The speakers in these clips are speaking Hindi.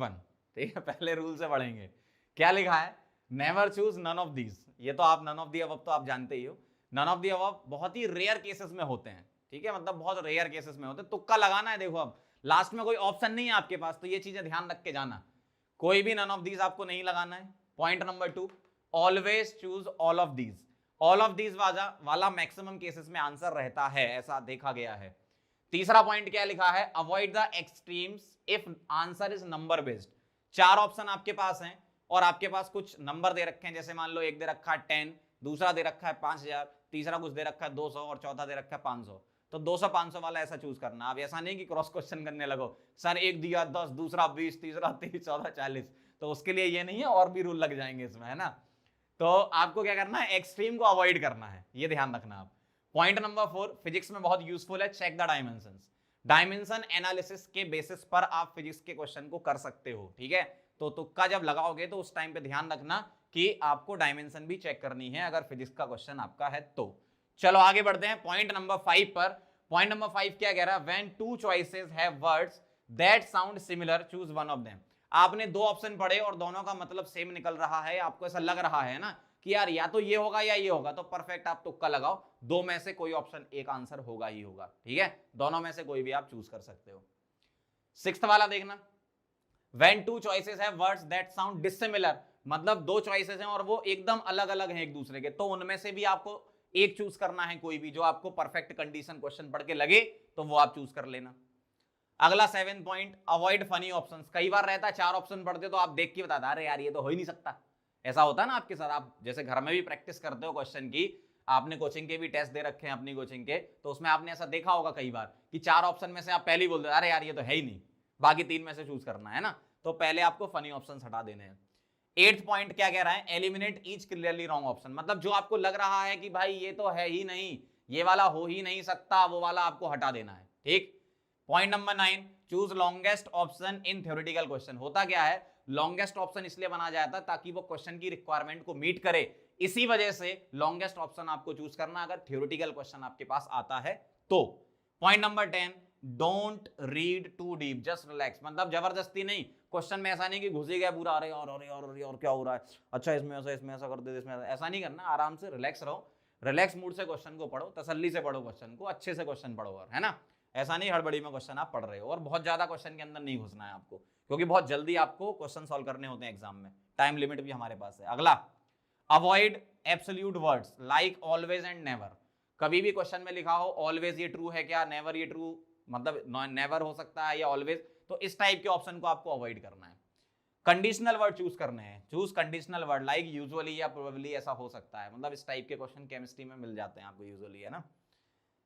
वन, ठीक है, पहले रूल से पढ़ेंगे। क्या लिखा है, never choose none of these. ये तो आप नन ऑफ दी अबव तो आप जानते ही हो, नन ऑफ दी अबव बहुत ही रेयर केसेस में होते हैं, ठीक है, मतलब बहुत रेयर केसेस में होते हैं। तुक्का लगाना है, देखो अब लास्ट में कोई ऑप्शन नहीं है आपके पास, तो ये चीजें ध्यान रख के जाना, कोई भी नन ऑफ दीज आपको नहीं लगाना है। Point number 2, always choose all of these. All of these वाला मैक्सिमम केसेस में आंसर रहता है, ऐसा देखा गया है। तीसरा पॉइंट क्या लिखा है, avoid the extremes if answer is number based. 4 option आपके पास हैं और आपके पास कुछ नंबर दे रखे हैं, जैसे मान लो एक दे रखा है 10, दूसरा दे रखा है 5000, तीसरा कुछ दे रखा है 200 और चौथा दे रखा है 500। तो 200-500 वाला ऐसा चूज करना। अब ऐसा नहीं कि क्रॉस क्वेश्चन करने लगो, सर एक दिया 10, दूसरा 20, तीसरा 30, चौथा 40, तो उसके लिए ये नहीं है, और भी रूल लग जाएंगे इसमें, है ना। तो आपको क्या करना है, एक्सट्रीम को अवॉइड करना है, ये ध्यान रखना आप। पॉइंट नंबर 4 फिजिक्स में बहुत यूजफुल है, check the dimensions. Dimension analysis के बेसिस पर आप फिजिक्स के क्वेश्चन को कर सकते हो, ठीक है। तो तुक्का जब लगाओगे तो उस टाइम पे ध्यान रखना कि आपको डायमेंशन भी चेक करनी है अगर फिजिक्स का क्वेश्चन आपका है तो। चलो आगे बढ़ते हैं पॉइंट नंबर 5 पर। पॉइंट नंबर 5 क्या कह रहा है, when two choices have words that sound similar choose one of them. आपने 2 ऑप्शन पढ़े और दोनों का मतलब सेम निकल रहा है, आपको ऐसा लग रहा है ना कि यार या तो ये होगा या ये होगा, तो परफेक्ट आप तुक्का लगाओ, 2 में से कोई ऑप्शन एक आंसर होगा ही होगा, ठीक है, दोनों में से कोई भी आप चूज कर सकते हो। 6th वाला देखना, when two choices have words that sound dissimilar, मतलब 2 चॉइसेस हैं और वो एकदम अलग अलग हैं एक दूसरे के, तो उनमें से भी आपको एक चूज करना है, कोई भी जो आपको परफेक्ट कंडीशन क्वेश्चन पढ़ के लगे तो वो आप चूज कर लेना। अगला 7 पॉइंट, अवॉइड फनी ऑप्शंस। कई बार रहता है 4 ऑप्शन पढ़ते तो आप देख के बताते अरे यार ये तो हो ही नहीं सकता, ऐसा होता है ना आपके साथ। आप जैसे घर में भी प्रैक्टिस करते हो क्वेश्चन की, आपने कोचिंग के भी टेस्ट दे रखे हैं अपनी कोचिंग के, तो उसमें आपने ऐसा देखा होगा कई बार कि 4 ऑप्शन में से आप पहले ही बोल दो अरे यार ये तो है ही नहीं, बाकी 3 में से चूज करना है ना, तो पहले आपको फनी ऑप्शन हटा देने हैं। 8th पॉइंट क्या कह रहा है, eliminate each clearly wrong option, मतलब जो आपको लग रहा है कि भाई ये तो है ही नहीं, ये वाला हो ही नहीं सकता, वो वाला आपको हटा देना है, ठीक। Point number 9, choose longest option in theoretical question. होता क्या है, लॉन्गेस्ट ऑप्शन इसलिए बनाया जाता है ताकि वो क्वेश्चन की रिक्वायरमेंट को मीट करे, इसी वजह से लॉन्गेस्ट ऑप्शन आपको चूज करना अगर थ्योरेटिकल क्वेश्चन आपके पास आता है तो। Point number 10, don't read too deep, just relax, मतलब जबरदस्ती नहीं, क्वेश्चन में ऐसा नहीं कि घुस ही गया पूरा, अरे और क्या हो रहा है, अच्छा इसमें ऐसा कर दे, इसमें ऐसा नहीं करना, आराम से रिलैक्स रहो, रिलैक्स मूड से क्वेश्चन को पढ़ो, तसल्ली से पढ़ो क्वेश्चन को, अच्छे से क्वेश्चन पढ़ो, और है ना, ऐसा नहीं हड़बड़ी में क्वेश्चन आप पढ़ रहे हो, और बहुत ज्यादा क्वेश्चन के अंदर नहीं घुसना है आपको, क्योंकि बहुत जल्दी आपको क्वेश्चन सॉल्व करने होते हैं एग्जाम में, टाइम लिमिट भी हमारे पास है। अगला, avoid absolute words like always and never. कभी भी क्वेश्चन में लिखा हो ऑलवेज ये ट्रू है क्या, नेवर ये ट्रू, मतलब नेवर हो सकता है या ऑलवेज, तो इस टाइप के ऑप्शन को आपको अवॉइड करना है। कंडीशनल वर्ड चूज करने हैं, choose conditional word like usually या प्रोबेबली, ऐसा हो सकता है, मतलब इस टाइप के क्वेश्चन केमिस्ट्री में मिल जाते हैं आपको यूजुअली, है ना।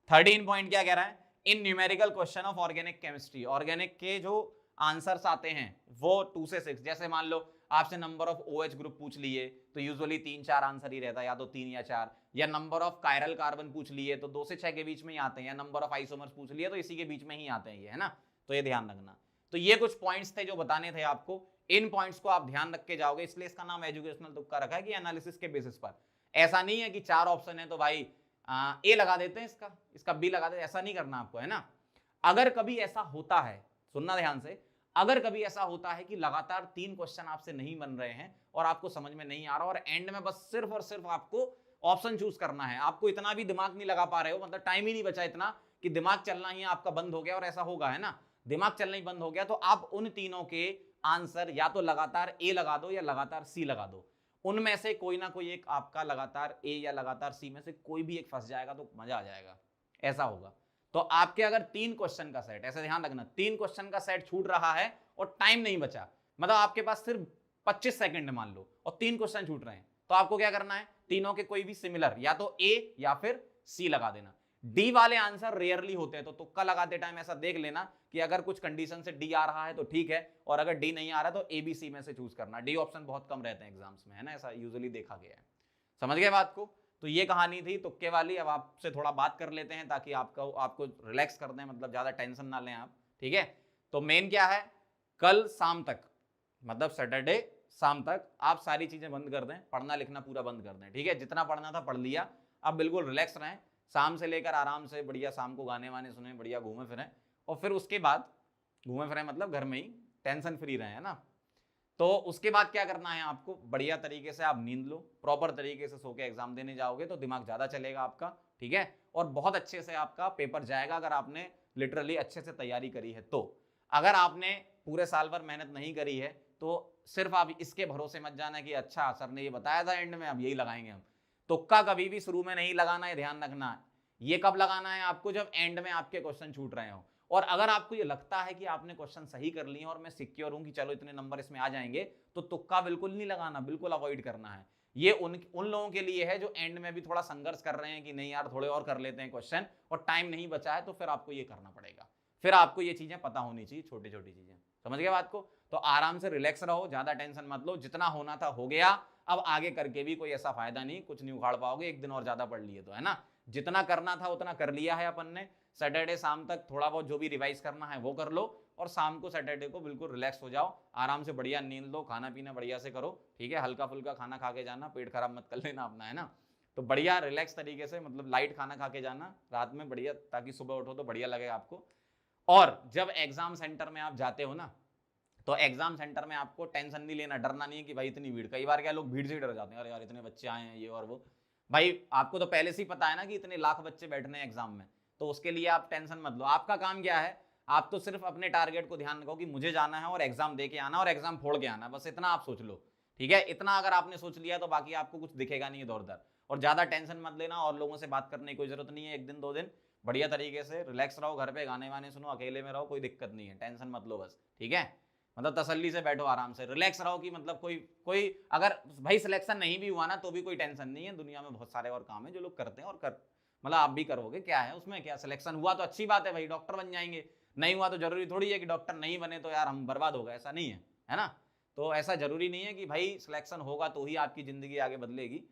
13 पॉइंट क्या कह रहा है, इन numerical question of organic chemistry, organic के जो आंसर्स आते हैं वो 2 से 6, जैसे मान लो आपसे नंबर ऑफ OH ग्रुप पूछ लिए तो यूजुअली 3-4 आंसर ही रहता है, या तो 3 या 4, या नंबर ऑफ कायरल कार्बन पूछ लिए तो 2 से 6 के बीच में ही आते हैं, या नंबर ऑफ आइसोमर्स पूछ लिए तो इसी के बीच में ही आते हैं ये, है ना, तो ये ध्यान रखना। तो ये कुछ पॉइंट्स थे जो बताने थे आपको, इन पॉइंट्स को आप ध्यान रख के जाओगे, इसलिए इसका नाम एजुकेशनल तुक्का रखा है कि एनालिसिस के बेसिस पर। ऐसा नहीं है कि 4 ऑप्शन है तो भाई ए लगा देते हैं, इसका बी लगा देते हैं, ऐसा नहीं करना आपको, है ना। अगर कभी ऐसा होता है, सुनना ध्यान से, अगर कभी ऐसा होता है कि लगातार 3 क्वेश्चन आपसे नहीं बन रहे हैं और आपको समझ में नहीं आ रहा और एंड में बस सिर्फ और सिर्फ आपको ऑप्शन चूज करना है, आपको इतना भी दिमाग नहीं लगा पा रहे हो, मतलब टाइम ही नहीं बचा इतना कि दिमाग चलना ही आपका बंद हो गया, और ऐसा होगा, है ना, दिमाग चलना ही बंद हो गया, तो आप उन तीनों के आंसर या तो लगातार ए लगा दो या लगातार सी लगा दो, उनमें से कोई ना कोई एक आपका लगातार ए या लगातार सी में से कोई भी एक फंस जाएगा तो मजा आ जाएगा, ऐसा होगा। तो आपके अगर 3 क्वेश्चन का सेट, ऐसे ध्यान रखना, 3 क्वेश्चन का सेट छूट रहा है और टाइम नहीं बचा, मतलब आपके पास सिर्फ 25 सेकंड मान लो और 3 क्वेश्चन छूट रहे हैं, तो आपको क्या करना है, तीनों के कोई भी सिमिलर या तो ए या फिर सी लगा देना। डी वाले आंसर रेयरली होते हैं, तो तुक्का लगाते टाइम ऐसा देख लेना कि अगर कुछ कंडीशन से डी आ रहा है तो ठीक है, और अगर डी नहीं आ रहा तो ए बी सी में से चूज करना। डी ऑप्शन बहुत कम रहते हैं एग्जाम्स में, है ना, ऐसा यूजुअली देखा गया है। समझ गए बात को। तो ये कहानी थी तुक्के वाली। अब आपसे थोड़ा बात कर लेते हैं ताकि आपको रिलैक्स कर दें, मतलब ज्यादा टेंशन ना लें आप, ठीक है। तो मेन क्या है, कल शाम तक, मतलब सैटरडे शाम तक आप सारी चीजें बंद कर दें, पढ़ना लिखना पूरा बंद कर दें, ठीक है, जितना पढ़ना था पढ़ लिया, अब बिल्कुल रिलैक्स रहें, शाम से लेकर आराम से बढ़िया शाम को गाने वाने सुने, बढ़िया घूमे फिरें, और फिर उसके बाद घूमे फिरें मतलब घर में ही, टेंशन फ्री रहे, है ना। तो उसके बाद क्या करना है आपको, बढ़िया तरीके से आप नींद लो, प्रॉपर तरीके से सो के एग्जाम देने जाओगे तो दिमाग ज्यादा चलेगा आपका, ठीक है, और बहुत अच्छे से आपका पेपर जाएगा अगर आपने लिटरली अच्छे से तैयारी करी है तो। अगर आपने पूरे साल भर मेहनत नहीं करी है तो सिर्फ आप इसके भरोसे मत जाना कि अच्छा सर ने ये बताया था एंड में अब यही लगाएंगे हम। तुक्का कभी भी शुरू में नहीं लगाना है, ध्यान रखना। ये कब लगाना है आपको, जब एंड में आपके क्वेश्चन छूट रहे हो। और अगर आपको ये लगता है कि आपने क्वेश्चन सही कर लिए और मैं सिक्योर हूं कि चलो इतने नंबर इसमें आ जाएंगे, तो तुक्का बिल्कुल नहीं लगाना, बिल्कुल अवॉइड करना है। ये उन लोगों के लिए है जो एंड में भी थोड़ा संघर्ष कर रहे हैं कि नहीं यार थोड़े और कर लेते हैं क्वेश्चन और टाइम नहीं बचा है, तो फिर आपको ये करना पड़ेगा। फिर आपको ये चीजें पता होनी चाहिए, छोटी छोटी चीजें, समझ गए बात को। तो आराम से रिलैक्स रहो, ज्यादा टेंशन मत लो, जितना होना था हो गया। अब आगे करके भी कोई ऐसा फायदा नहीं, कुछ नहीं उखाड़ पाओगे एक दिन और ज्यादा पढ़ लिए तो, है ना। जितना करना था उतना कर लिया है अपन ने। सैटरडे शाम तक थोड़ा बहुत जो भी रिवाइज करना है वो कर लो, और शाम को सैटरडे को बिल्कुल रिलैक्स हो जाओ, आराम से बढ़िया नींद लो, खाना पीना बढ़िया से करो, ठीक है, हल्का फुल्का खाना खा के जाना, पेट खराब मत कर लेना अपना, है ना। तो बढ़िया रिलैक्स तरीके से, मतलब लाइट खाना खा के जाना रात में बढ़िया, ताकि सुबह उठो तो बढ़िया लगे आपको। और जब एग्जाम सेंटर में आप जाते हो ना, तो एग्जाम सेंटर में आपको टेंशन नहीं लेना, डरना नहीं है कि भाई इतनी भीड़। कई बार क्या लोग भीड़ से डर जाते हैं, अरे यार इतने बच्चे आए हैं ये और वो। भाई आपको तो पहले से ही पता है ना कि इतने लाख बच्चे बैठने हैं एग्जाम में, तो उसके लिए आप टेंशन मत लो। आपका काम क्या है, आप तो सिर्फ अपने टारगेट को ध्यान रखो कि मुझे जाना है और एग्जाम दे के आना और एग्जाम फोड़ के आना, बस इतना आप सोच लो, ठीक है। इतना अगर आपने सोच लिया तो बाकी आपको कुछ दिखेगा नहीं इधर उधर। और ज्यादा टेंशन मत लेना, और लोगों से बात करने की कोई जरूरत नहीं है, एक दिन 2 दिन बढ़िया तरीके से रिलैक्स रहो, घर पे गाने वाने सुनो, अकेले में रहो, कोई दिक्कत नहीं है, टेंशन मत लो बस, ठीक है। मतलब तसल्ली से बैठो, आराम से रिलैक्स रहो कि मतलब कोई अगर भाई सिलेक्शन नहीं भी हुआ ना तो भी कोई टेंशन नहीं है, दुनिया में बहुत सारे और काम है जो लोग करते हैं और मतलब आप भी करोगे, क्या है उसमें, क्या सिलेक्शन हुआ तो अच्छी बात है भाई, डॉक्टर बन जाएंगे, नहीं हुआ तो जरूरी थोड़ी है कि डॉक्टर नहीं बने तो यार हम बर्बाद हो गए, ऐसा नहीं है ना। तो ऐसा जरूरी नहीं है कि भाई सिलेक्शन होगा तो ही आपकी जिंदगी आगे बदलेगी,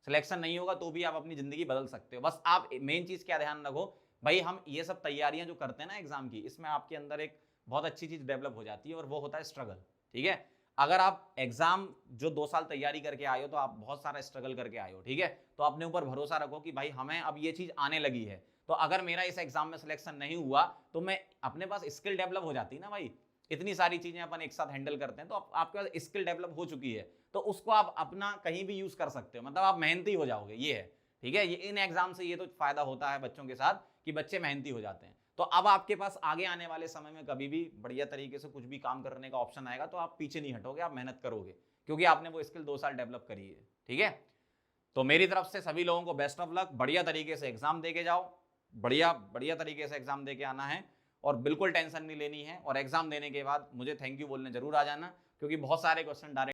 सिलेक्शन नहीं होगा तो भी आप अपनी जिंदगी बदल सकते हो। बस आप मेन चीज क्या ध्यान रखो भाई, हम ये सब तैयारियां जो करते हैं ना एग्जाम की, इसमें आपके अंदर एक बहुत अच्छी चीज डेवलप हो जाती है और वो होता है स्ट्रगल, ठीक है। अगर आप एग्जाम जो 2 साल तैयारी करके आए हो तो आप बहुत सारा स्ट्रगल करके आए हो, ठीक है, तो अपने ऊपर भरोसा रखो कि भाई हमें अब ये चीज आने लगी है, तो अगर मेरा इस एग्जाम में सिलेक्शन नहीं हुआ तो मैं अपने पास स्किल डेवलप हो जाती है ना भाई, इतनी सारी चीजें अपन एक साथ हैंडल करते हैं, तो आपके पास स्किल डेवलप हो चुकी है, तो उसको आप अपना कहीं भी यूज कर सकते हो, मतलब आप मेहनती हो जाओगे, ये है, ठीक है। ये इन एग्जाम से ये तो फायदा होता है बच्चों के साथ कि बच्चे मेहनती हो जाते हैं। तो अब आपके पास आगे आने वाले समय में कभी भी बढ़िया तरीके से कुछ भी काम करने का ऑप्शन आएगा तो आप पीछे नहीं हटोगे, आप मेहनत करोगे, क्योंकि आपने वो स्किल 2 साल डेवलप करी है, ठीक है। तो मेरी तरफ से सभी लोगों को बेस्ट ऑफ लक, बढ़िया तरीके से एग्जाम दे के जाओ, बढ़िया बढ़िया तरीके से एग्जाम दे के आना है, और बिल्कुल टेंशन नहीं लेनी है। और एग्जाम देने के बाद मुझे थैंक यू बोलने जरूर आ जाना, क्योंकि बहुत सारे क्वेश्चन डायरेक्ट